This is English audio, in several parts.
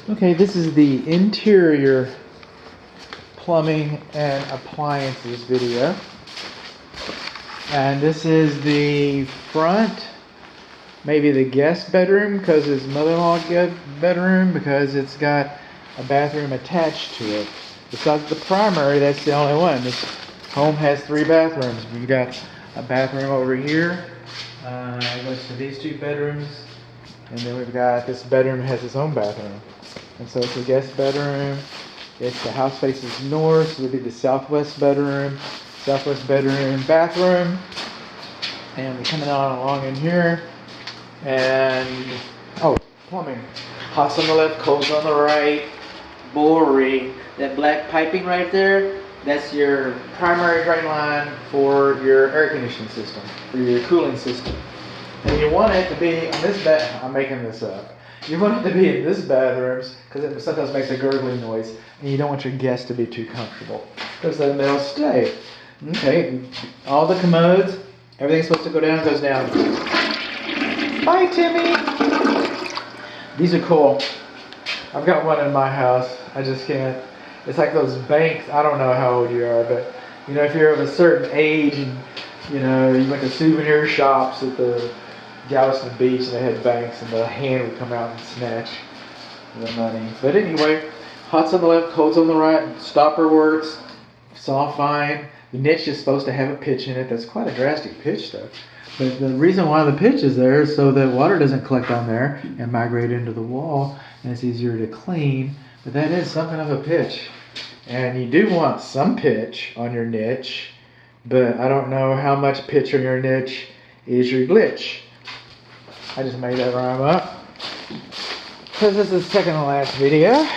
Okay, this is the interior plumbing and appliances video. And this is the front, maybe the guest bedroom because it's mother-in-law bedroom because it's got a bathroom attached to it. Besides the primary, that's the only one. This home has 3 bathrooms. We've got a bathroom over here. It goes to these 2 bedrooms. And then we've got this bedroom has its own bathroom. And so it's a guest bedroom. It's the house faces north, so it would be the southwest bedroom, bathroom. And we're coming on along in here. And, oh, plumbing. Hots on the left, colds on the right. Boring. That black piping right there, that's your primary drain line for your air conditioning system, for your cooling system. And you want it to be in this I'm making this up. You want it to be in this bathrooms because it sometimes makes a gurgling noise, and you don't want your guests to be too comfortable because then they'll stay. Okay, all the commodes, everything's supposed to go down, goes down. Bye, Timmy. These are cool. I've got one in my house. I just can't. It's like those banks. I don't know how old you are, but you know, if you're of a certain age and you know you went to souvenir shops at the Galveston Beach and they had banks and the hand would come out and snatch the money. But anyway, hots on the left, colds on the right. Stopper works. It's all fine. The niche is supposed to have a pitch in it. That's quite a drastic pitch, though. But the reason why the pitch is there is so that water doesn't collect on there and migrate into the wall, and it's easier to clean. But that is something of a pitch. And you do want some pitch on your niche, but I don't know how much pitch on your niche is your glitch. I just made that rhyme up. Because this is the second to last video.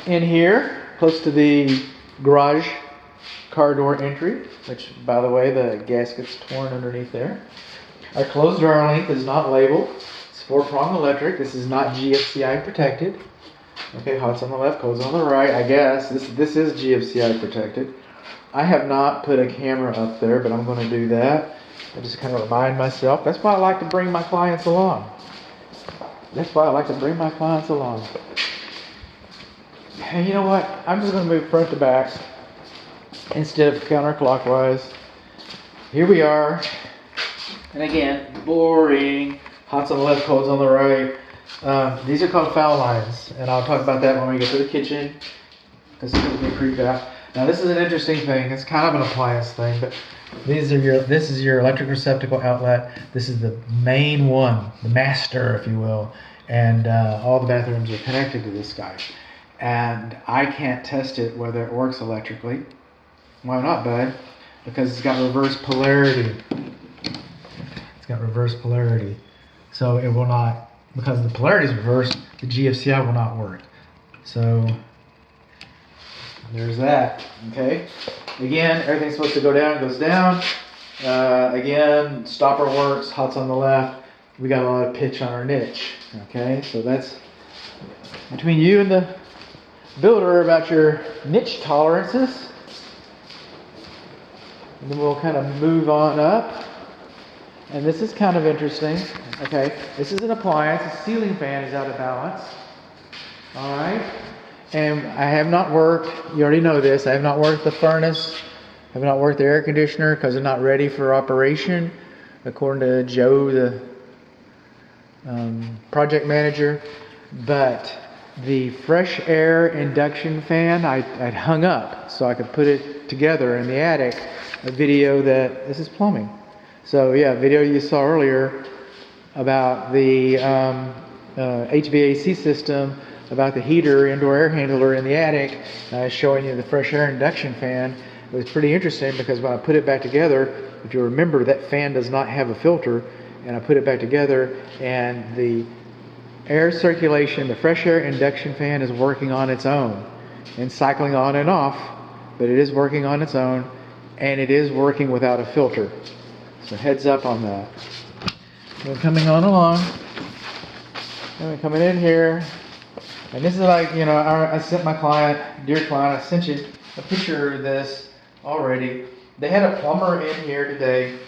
In here, close to the garage car door entry, which, by the way, the gasket's torn underneath there. Our closed drawer length is not labeled. It's 4-prong electric. This is not GFCI protected. Okay, hots on the left, colds on the right. I guess this is GFCI protected. I have not put a camera up there, but I'm going to do that. I just kind of remind myself. That's why I like to bring my clients along. And you know what? I'm just going to move front to back instead of counterclockwise. Here we are. And again, boring. Hots on the left, colds on the right. These are called foul lines, and I'll talk about that when we get to the kitchen because it's going to be creeped out. Now this is an interesting thing. It's kind of an appliance thing, but this is your electric receptacle outlet. This is the main one, the master, if you will, and all the bathrooms are connected to this guy. And I can't test it whether it works electrically. Why not, bud? Because it's got reverse polarity. So it will not, because the polarity is reversed, the GFCI will not work. So there's that, okay? Again, everything's supposed to go down, goes down. Again, stopper works, hots on the left. We got a lot of pitch on our niche, okay? So that's between you and the builder about your niche tolerances. And then we'll kind of move on up. And this is kind of interesting. Okay, this is an appliance. The ceiling fan is out of balance. All right. And I have not worked, you already know this, I have not worked the furnace. I have not worked the air conditioner because they're not ready for operation, according to Joe, the project manager. But the fresh air induction fan, I'd hung up so I could put it together in the attic. A video that, this is plumbing. So yeah, video you saw earlier about the HVAC system, about the heater, indoor air handler in the attic, showing you the fresh air induction fan. It was pretty interesting because when I put it back together, if you remember, that fan does not have a filter, and I put it back together, and the air circulation, the fresh air induction fan is working on its own and cycling on and off, but it is working on its own, and it is working without a filter. So heads up on that. We're coming on along, and we're coming in here, and this is like, you know, I sent my client, dear client, I sent you a picture of this already. They had a plumber in here today,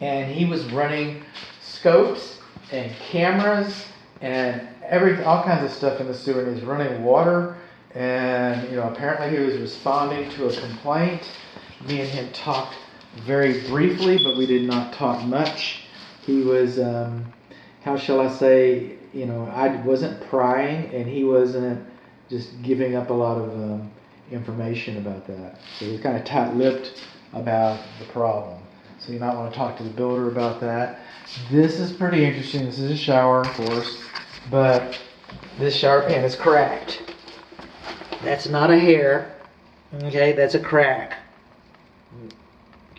and he was running scopes and cameras and all kinds of stuff in the sewer, and he's running water. And apparently he was responding to a complaint. Me and him talked very briefly, but we did not talk much. He was, how shall I say, I wasn't prying, and he wasn't just giving up a lot of information about that. So he was kind of tight-lipped about the problem. So you might want to talk to the builder about that. This is pretty interesting. This is a shower, of course, but this shower pan is cracked. That's not a hair, okay? That's a crack.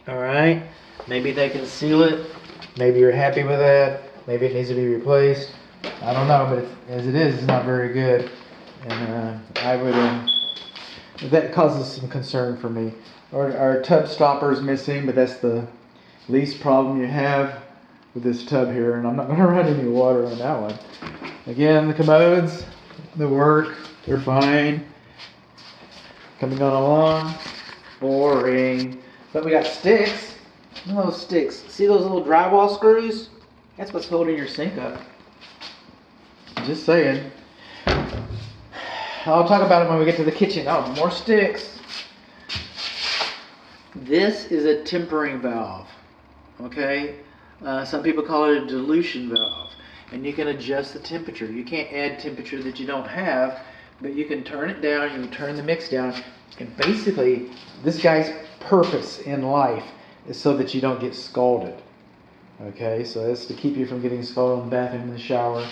All right? Maybe they can seal it. Maybe you're happy with that. Maybe it needs to be replaced. I don't know, but as it is, it's not very good. And I would, that causes some concern for me. Our tub stopper is missing, but that's the least problem you have with this tub here. And I'm not going to run any water on that one. Again, the commodes, they work. They're fine. Coming on along. Boring. But we got sticks. Look at those sticks. See those little drywall screws? That's what's holding your sink up. Just saying. I'll talk about it when we get to the kitchen. Oh, more sticks. This is a tempering valve. Okay? Some people call it a dilution valve. And you can adjust the temperature. You can't add temperature that you don't have, but you can turn it down, you can turn the mix down. And basically, this guy's purpose in life is so that you don't get scalded. Okay, so it's to keep you from getting scalded in the bathroom and the shower.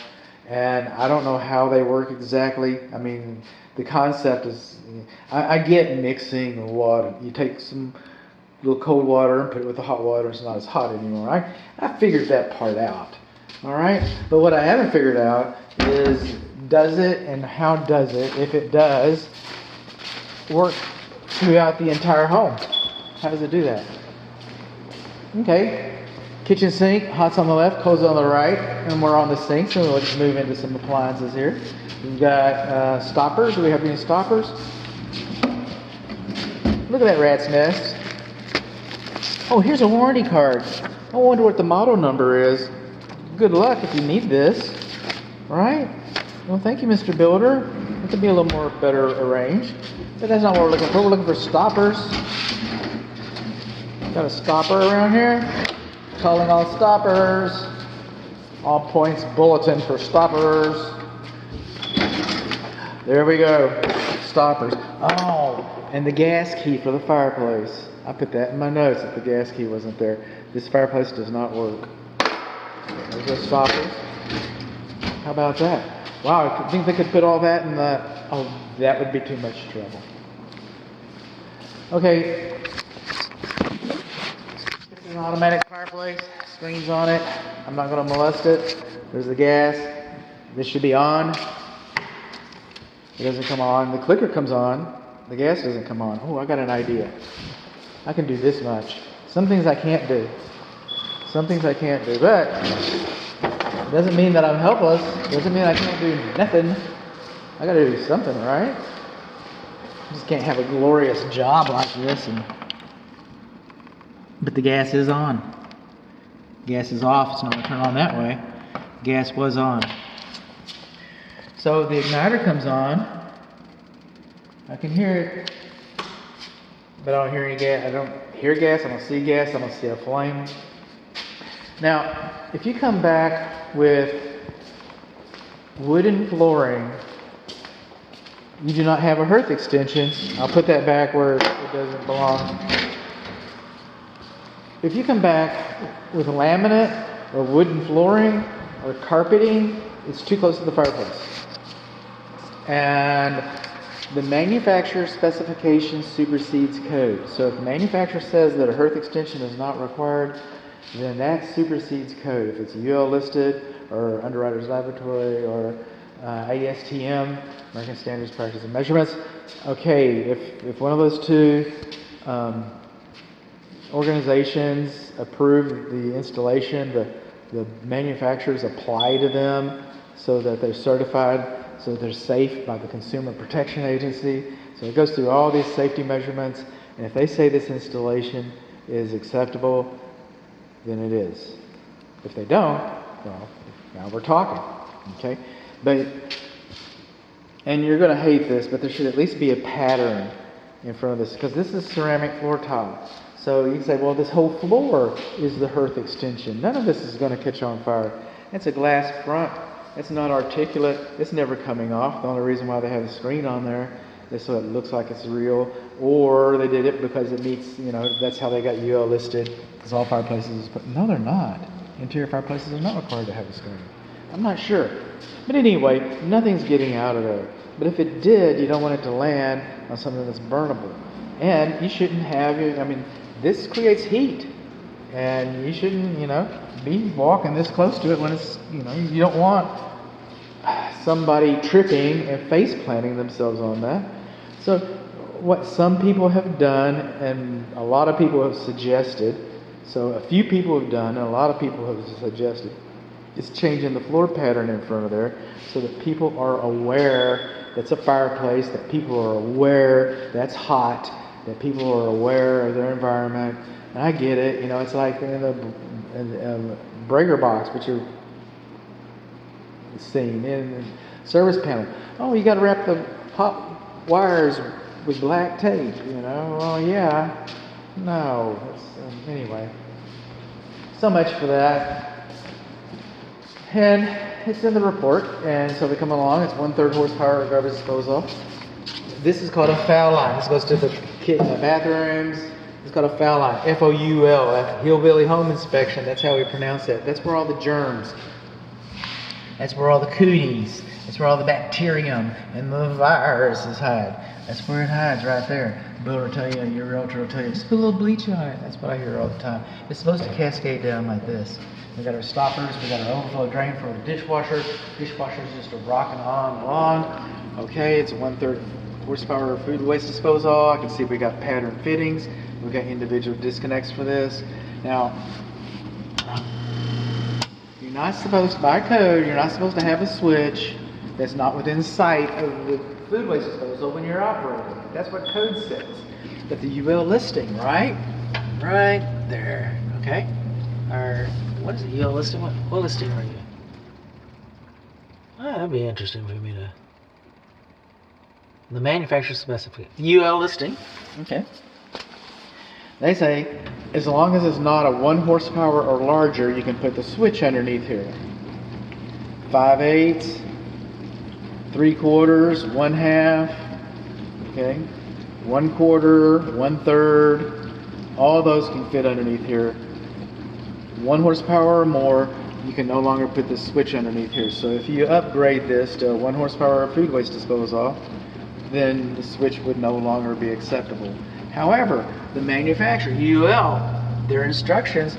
And I don't know how they work exactly. I mean, the concept is, I get mixing water. You take some little cold water and put it with the hot water. It's not as hot anymore. I figured that part out. All right, but what I haven't figured out is, does it and how does it, if it does, work throughout the entire home? How does it do that? Okay. Kitchen sink, hot's on the left, cold's on the right, and we're on the sink, so we'll just move into some appliances here. We've got stoppers. Do we have any stoppers? Look at that rat's nest. Oh, here's a warranty card. I wonder what the model number is. Good luck if you need this. All right? Well, thank you, Mr. Builder. It could be a little more better arranged. But that's not what we're looking for. We're looking for stoppers. Got a stopper around here. Calling all stoppers. All points bulletin for stoppers. There we go. Stoppers. Oh, and the gas key for the fireplace. I put that in my notes if the gas key wasn't there. This fireplace does not work. There's the stoppers. How about that? Wow, I think they could put all that in the... Oh, that would be too much trouble. Okay. This is an automatic fireplace. Screen's on it. I'm not going to molest it. There's the gas. This should be on. It doesn't come on. The clicker comes on. The gas doesn't come on. Oh, I got an idea. I can do this much. Some things I can't do. Some things I can't do. But it doesn't mean that I'm helpless. It doesn't mean I can't do nothing. I got to do something, right? I just can't have a glorious job like this. But the gas is on. Gas is off. It's not going to turn on that way. Gas was on. So the igniter comes on. I can hear it, but I don't hear any gas. I don't hear gas. I don't see gas. I don't see a flame. Now, if you come back with wooden flooring, you do not have a hearth extension. I'll put that back where it doesn't belong. If you come back with laminate or wooden flooring or carpeting, it's too close to the fireplace. And the manufacturer specification supersedes code. So if the manufacturer says that a hearth extension is not required, then that supersedes code. If it's UL listed or Underwriters Laboratory or ASTM, American Standards, Practice and Measurements. Okay, if one of those two organizations approve the installation, the manufacturers apply to them so that they're certified, so that they're safe by the Consumer Protection Agency. So it goes through all these safety measurements, and if they say this installation is acceptable, then it is. If they don't, well, now we're talking, okay? But, and you're going to hate this, but there should at least be a pattern in front of this, because this is ceramic floor tile. So you can say, well, this whole floor is the hearth extension. None of this is going to catch on fire. It's a glass front. It's not articulate. It's never coming off. The only reason why they have the screen on there is so it looks like it's real, or they did it because it meets, you know, that's how they got UL listed, because all fireplaces, no, they're not. Interior fireplaces are not required to have a screen. I'm not sure. But anyway, nothing's getting out of there. But if it did, you don't want it to land on something that's burnable. And you shouldn't have, I mean, this creates heat. And you shouldn't, you know, be walking this close to it when it's, you know, you don't want somebody tripping and face planting themselves on that. So what some people have done, and a lot of people have suggested, so a few people have done, and a lot of people have suggested, is changing the floor pattern in front of there so that people are aware that's a fireplace, that people are aware that's hot, that people are aware of their environment. And I get it, you know, it's like in the breaker box, which you're seeing in the service panel. Oh, you got to wrap the hot wires with black tape, you know. Well, yeah, no. Anyway, so much for that. And it's in the report, and so we come along. It's 1/3 horsepower garbage disposal. This is called a foul line. This goes to the bathrooms. It's called a foul line. F-O-U-L. Hillbilly home inspection. That's how we pronounce it. That's where all the germs. That's where all the cooties. That's where all the bacterium and the viruses hide. That's where it hides, right there. The builder will tell you, your realtor will tell you, just put a little bleach on it. That's what I hear all the time. It's supposed to cascade down like this. We got our stoppers, we got our overflow drain for the dishwasher. Dishwasher is just a rocking on and on. Okay, it's a 1/3 horsepower food waste disposal. I can see we got pattern fittings. We got individual disconnects for this. Now, you're not supposed, by code, you're not supposed to have a switch that's not within sight of the food waste disposal when you're operating. That's what code says. But the UL listing, right? Right there. Okay? Our, what is it? UL listing? What listing are you? Oh, that'd be interesting for me to. The manufacturer specification. UL listing. Okay. They say as long as it's not a 1 horsepower or larger, you can put the switch underneath here. 5/8, 3/4, 1/2, okay, 1/4, 1/3, all those can fit underneath here. 1 horsepower or more, you can no longer put the switch underneath here. So if you upgrade this to a 1 horsepower food waste disposal, then the switch would no longer be acceptable. However, the manufacturer, UL, their instructions,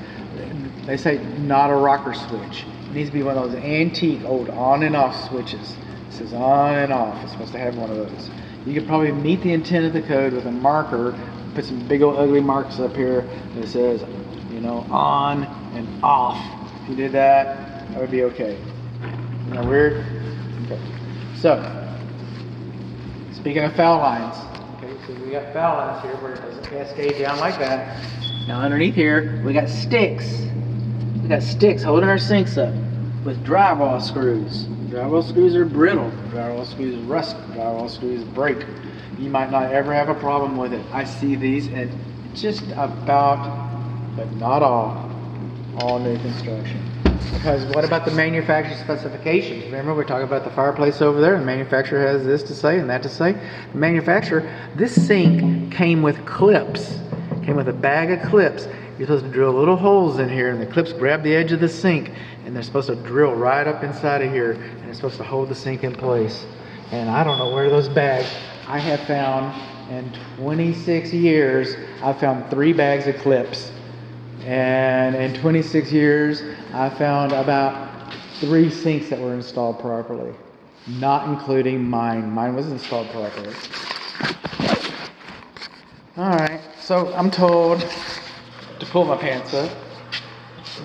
they say not a rocker switch. It needs to be one of those antique old on and off switches. It says on and off. It's supposed to have one of those. You could probably meet the intent of the code with a marker, put some big old ugly marks up here that says, you know, on and off. If you did that, that would be okay. Isn't that weird? Okay. So, speaking of foul lines, okay, so we got foul lines here where it doesn't cascade down like that. Now underneath here, we got sticks. We got sticks holding our sinks up with drywall screws. Drywall screws are brittle. Drywall screws rust. Drywall screws break. You might not ever have a problem with it. I see these in just about, but not all new construction. Because what about the manufacturer specifications? Remember, we're talking about the fireplace over there, and the manufacturer has this to say and that to say. The manufacturer, this sink came with clips, came with a bag of clips. You're supposed to drill little holes in here, and the clips grab the edge of the sink, and they're supposed to drill right up inside of here, and it's supposed to hold the sink in place. And I don't know where those bags, I have found in 26 years, I've found 3 bags of clips. And in 26 years, I found about 3 sinks that were installed properly, not including mine. Mine was installed properly. All right, so I'm told to pull my pants up.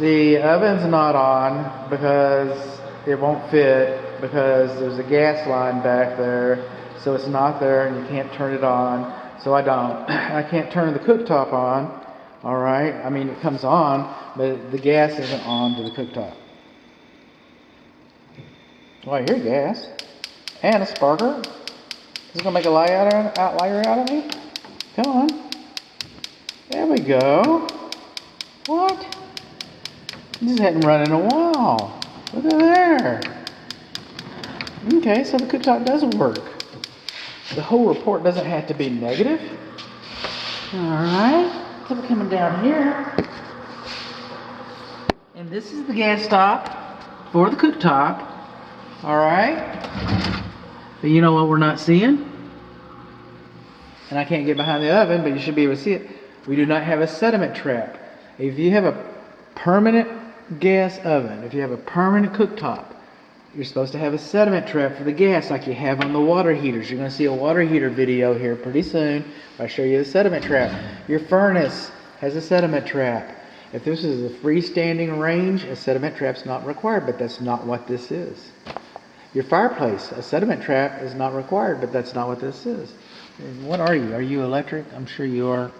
The oven's not on because it won't fit, because there's a gas line back there, so it's not there and you can't turn it on, so I don't. I can't turn the cooktop on. All right, I mean, it comes on, but the gas isn't on to the cooktop. Well, I hear gas. And a sparker. Is it gonna make a liar out of me? Come on. There we go. What? This hadn't run in a while. Look at there. Okay, so the cooktop does work. The whole report doesn't have to be negative. Alright. So we're coming down here. And this is the gas stop for the cooktop. Alright. But you know what we're not seeing? And I can't get behind the oven, but you should be able to see it. We do not have a sediment trap. If you have a permanent gas oven, if you have a permanent cooktop, you're supposed to have a sediment trap for the gas like you have on the water heaters. You're going to see a water heater video here pretty soon where I show you the sediment trap. Your furnace has a sediment trap. If this is a freestanding range, a sediment trap's not required, but that's not what this is. Your fireplace, a sediment trap is not required, but that's not what this is. What are you? Are you electric? I'm sure you are.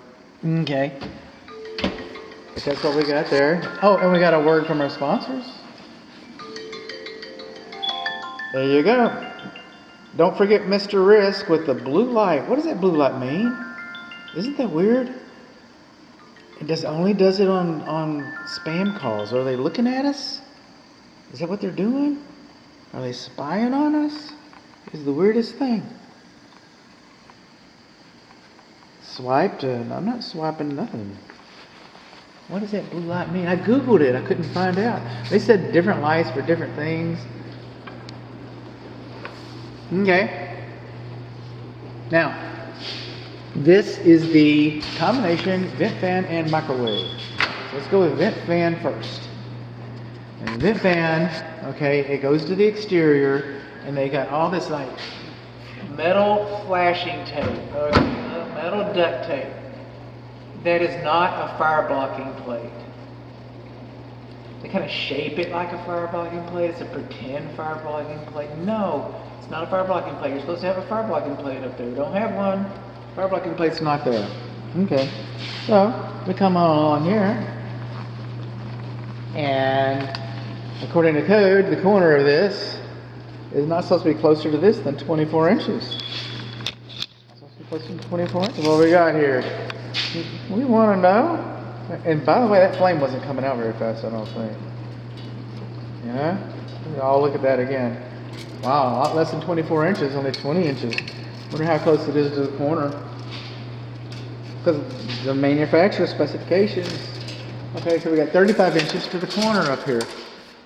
Okay. But that's what we got there. Oh, and we got a word from our sponsors. There you go. Don't forget Mr. Risk with the blue light. What does that blue light mean? Isn't that weird? It only does it on spam calls. Are they looking at us? Is that what they're doing? Are they spying on us? It's the weirdest thing. Swiped? I'm not swiping nothing. What does that blue light mean? I googled it. I couldn't find out. They said different lights for different things. Okay. Now, this is the combination vent fan and microwave. So let's go with vent fan first. And the vent fan, okay, it goes to the exterior, and they got all this like metal flashing tape, metal duct tape. That is not a fire blocking plate. They kind of shape it like a fire blocking plate. It's a pretend fire blocking plate. No, it's not a fire blocking plate. You're supposed to have a fire blocking plate up there. We don't have one. Fire blocking plate's not there. Okay, so we come on along here, and according to code, the corner of this is not supposed to be closer to this than 24 inches. It's supposed to be closer to 24 inches. What we got here? We want to know. And by the way, that flame wasn't coming out very fast, I don't think. You know? I'll look at that again. Wow, a lot less than 24 inches, only 20 inches. Wonder how close it is to the corner. Because the manufacturer specifications. Okay, so we got 35 inches to the corner up here.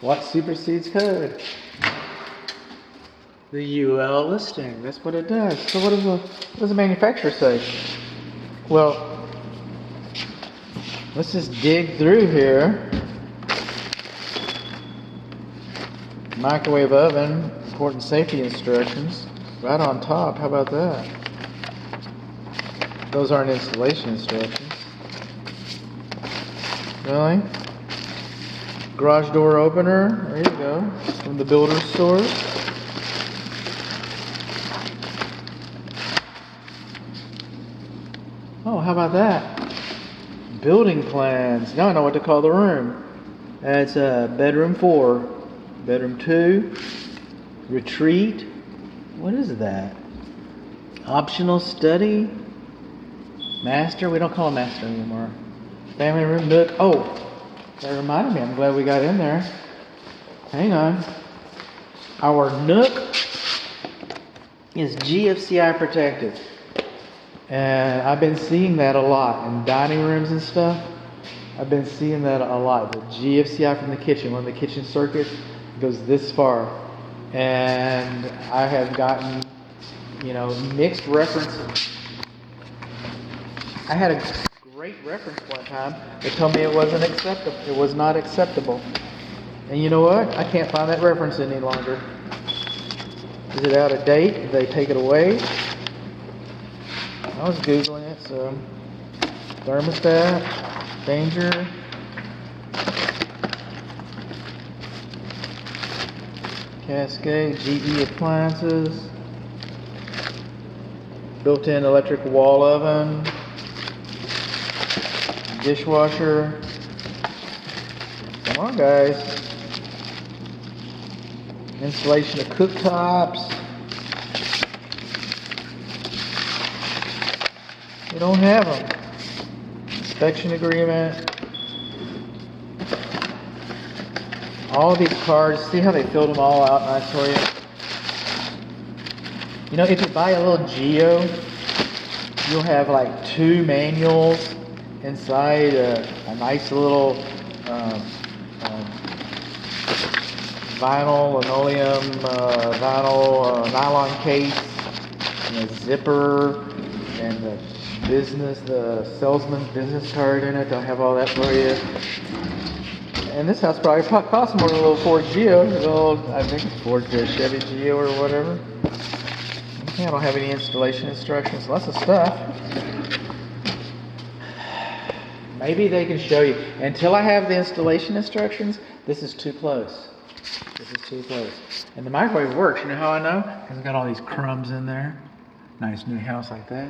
What supersedes code? The UL listing. That's what it does. So what does the manufacturer say? Well, let's just dig through here. Microwave oven, important safety instructions. Right on top, how about that? Those aren't installation instructions. Really? Garage door opener, there you go, from the builder's stores. Oh, how about that? Building plans. Now I know what to call the room. That's bedroom 4, bedroom 2, retreat. What is that? Optional study, master. We don't call it master anymore. Family room, nook. Oh, that reminded me. I'm glad we got in there. Hang on. Our nook is GFCI protected. And I've been seeing that a lot in dining rooms and stuff. I've been seeing that a lot. The GFCI from the kitchen, one of the kitchen circuits goes this far. And I have gotten, mixed references. I had a great reference one time. They told me it wasn't acceptable. It was not acceptable. And you know what? I can't find that reference any longer. Is it out of date? Did they take it away? I was Googling it, so thermostat, danger. Cascade, GE appliances, built-in electric wall oven, dishwasher. Come on, guys. Installation of cooktops. We don't have them. Inspection agreement. All these cards, see how they filled them all out nice for you? You know, if you buy a little Geo, you'll have like 2 manuals inside a nice little vinyl, linoleum, vinyl, nylon case, and a zipper, and the salesman's business card in it. They'll have all that for you. And this house probably costs more than a little Ford Geo. I think it's Ford Chevy Geo or whatever. Okay, I don't have any installation instructions. Lots of stuff. Maybe they can show you. Until I have the installation instructions, this is too close. This is too close. And the microwave works. You know how I know? Because it's got all these crumbs in there. Nice new house like that.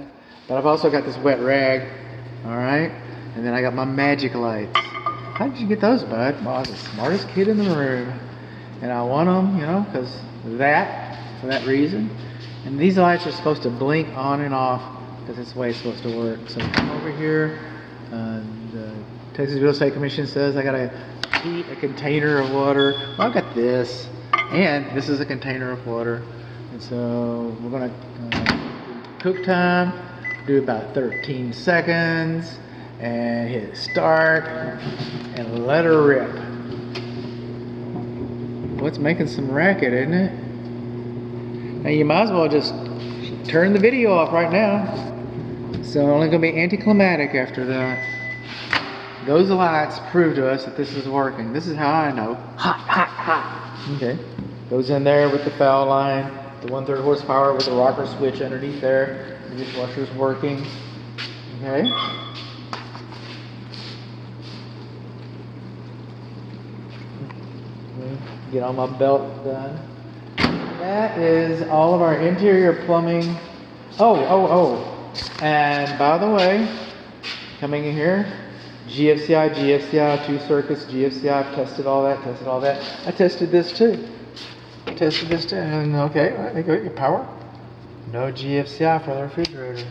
But I've also got this wet rag. All right? And then I got my magic lights. How did you get those, bud? Well, I was the smartest kid in the room. And I want them, you know, because for that reason. And these lights are supposed to blink on and off because it's the way it's supposed to work. So come over here. Texas Real Estate Commission says I gotta heat a container of water. Well, I've got this, and this is a container of water. And so we're gonna cook time, do about 13 seconds, and hit start, and let her rip. Well, it's making some racket, isn't it? Now you might as well just turn the video off right now. So only gonna be anticlimactic after that. Those lights prove to us that this is working. This is how I know. Hot, hot, hot. Okay. Goes in there with the foul line, the 1/3 horsepower with the rocker switch underneath there. The dishwasher's working. Okay. Get all my belt done. That is all of our interior plumbing. Oh. And by the way, coming in here, GFCI, 2 circuits, GFCI, I've tested all that. I tested this too. And okay, I got your power. No GFCI for the refrigerator.